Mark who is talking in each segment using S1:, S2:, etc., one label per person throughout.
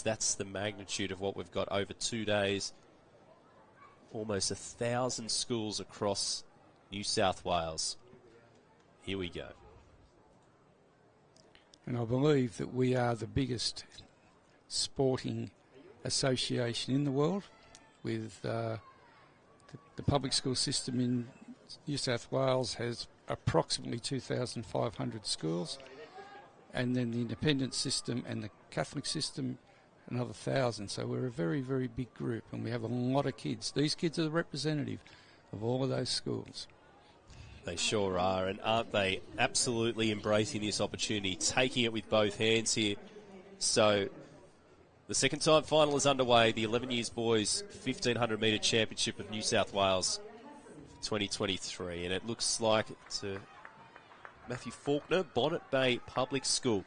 S1: That's the magnitude of what we've got over 2 days. Almost 1,000 schools across New South Wales. Here we go.
S2: And I believe that we are the biggest sporting association in the world, with the public school system in New South Wales has approximately 2,500 schools, and then the independent system and the Catholic system another 1,000. So we're a very, very big group, and we have a lot of kids. These kids are the representative of all of those schools.
S1: They sure are, and aren't they absolutely embracing this opportunity, taking it with both hands here. So the second time final is underway, the 11 years boys 1,500 metre championship of New South Wales 2023, and it looks like it's Matthew Faulkner, Bonnet Bay Public School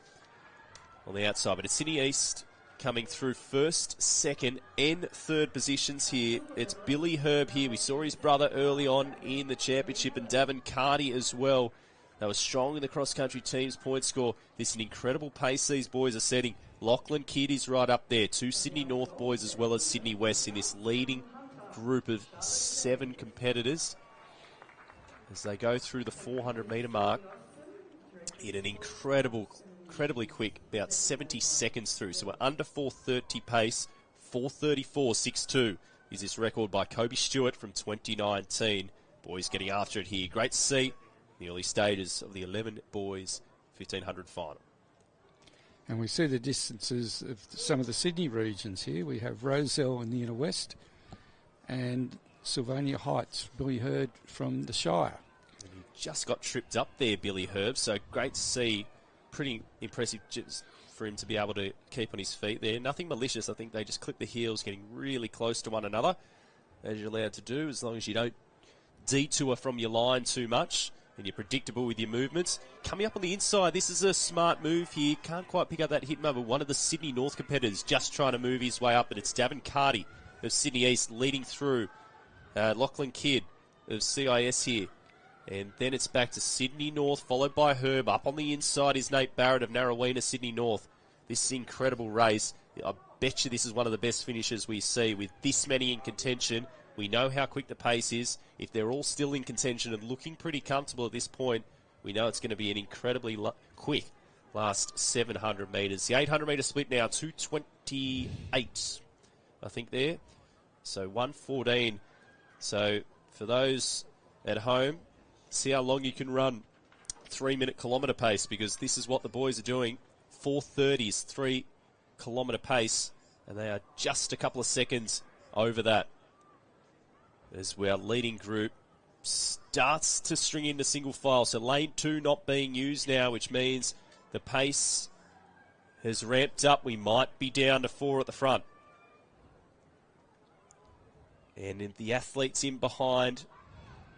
S1: on the outside, but it's Sydney East coming through first, second and third positions here. It's Billy Herb here. We saw his brother early on in the championship, and Davin Carty as well. They were strong in the cross-country team's point score. This is an incredible pace these boys are setting. Lachlan Kidd is right up there. 2 Sydney North boys as well as Sydney West in this leading group of 7 competitors as they go through the 400 metre mark in an incredibly quick, about 70 seconds through. So we're under 4:30 pace, 4:34.62 is this record by Kobe Stewart from 2019. Boys getting after it here. Great to see the early stages of the 11 boys 1,500 final.
S2: And we see the distances of some of the Sydney regions here. We have Rozelle in the inner west and Sylvania Heights, Billy Hurd from the Shire.
S1: And he just got tripped up there, Billy Herb, so great to see. Pretty impressive just for him to be able to keep on his feet there. Nothing malicious. I think they just clip the heels, getting really close to one another, as you're allowed to do, as long as you don't detour from your line too much and you're predictable with your movements. Coming up on the inside, this is a smart move here. Can't quite pick up that hit over one of the Sydney North competitors, just trying to move his way up, but it's Davin Carty of Sydney East leading through. Lachlan Kidd of CIS here. And then it's back to Sydney North, followed by Herb. Up on the inside is Nate Barrett of Narrowena, Sydney North. This is an incredible race. I bet you this is one of the best finishes we see with this many in contention. We know how quick the pace is. If they're all still in contention and looking pretty comfortable at this point, we know it's going to be an incredibly quick last 700 metres. The 800 metre split now, 2:28, I think there. So 1:14. So for those at home, see how long you can run 3-minute kilometre pace, because this is what the boys are doing. 4:30 is 3-kilometre pace, and they are just a couple of seconds over that. As our leading group starts to string into single file. So lane 2 not being used now, which means the pace has ramped up. We might be down to 4 at the front. And the athletes in behind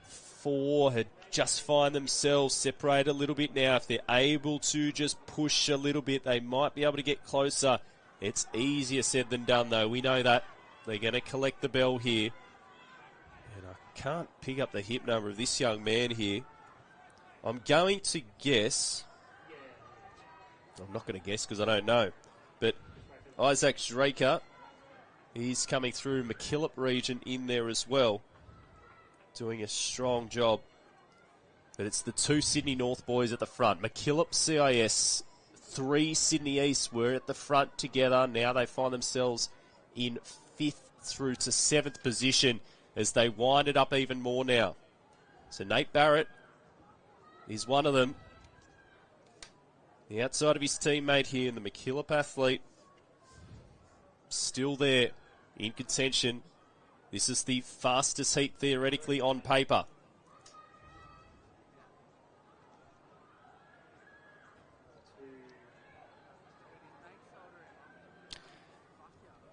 S1: 4 had just find themselves separated a little bit now. If they're able to just push a little bit, they might be able to get closer. It's easier said than done, though. We know that. They're going to collect the bell here. And I can't pick up the hip number of this young man here. I'm going to guess. I'm not going to guess because I don't know. But Isaac Zreika, he's coming through McKillop region in there as well, doing a strong job. But it's the 2 Sydney North boys at the front. McKillop CIS, 3 Sydney East were at the front together. Now they find themselves in 5th through to 7th position as they wind it up even more now. So Nate Barrett is one of them. The outside of his teammate here, and the McKillop athlete, still there in contention. This is the fastest heat theoretically on paper.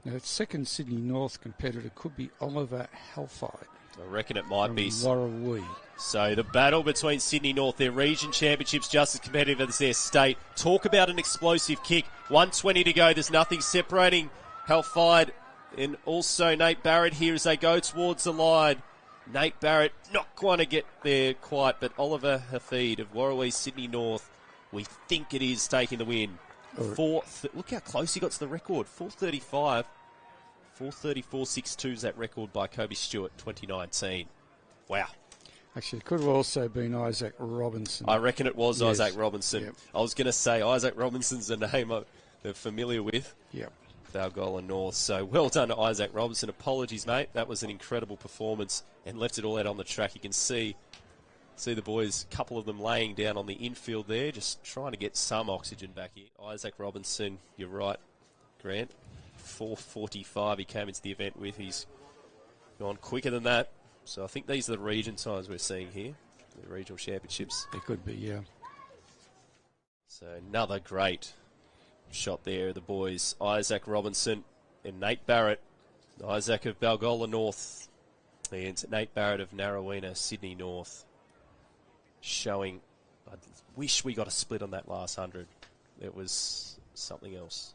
S2: Now, the second Sydney North competitor could be Oliver Halfide.
S1: I reckon it might be.
S2: Warrawee.
S1: So the battle between Sydney North, their region championships just as competitive as their state. Talk about an explosive kick. 1:20 to go. There's nothing separating Halfide and also Nate Barrett here as they go towards the line. Nate Barrett not going to get there quite, but Oliver Hafid of Warrawee, Sydney North, we think it is taking the win. Look how close he got to the record. 4:35. 4:34.62 is that record by Kobe Stewart, 2019. Wow.
S2: Actually, it could have also been Isaac Robinson.
S1: I reckon it was
S2: Yes.
S1: Isaac Robinson.
S2: Yep.
S1: I was going to say Isaac Robinson's a name they're familiar with.
S2: Yep.
S1: Balgola North. So well done to Isaac Robinson. Apologies, mate. That was an incredible performance and left it all out on the track. You can see the boys, a couple of them laying down on the infield there, just trying to get some oxygen back here. Isaac Robinson, you're right, Grant. 4:45 he came into the event with. He's gone quicker than that. So I think these are the region times we're seeing here, the regional championships.
S2: It could be, yeah.
S1: So another great shot there of the boys, Isaac Robinson and Nate Barrett. Isaac of Balgola North and Nate Barrett of Narrowena, Sydney North. Showing, I wish we got a split on that last 100. It was something else.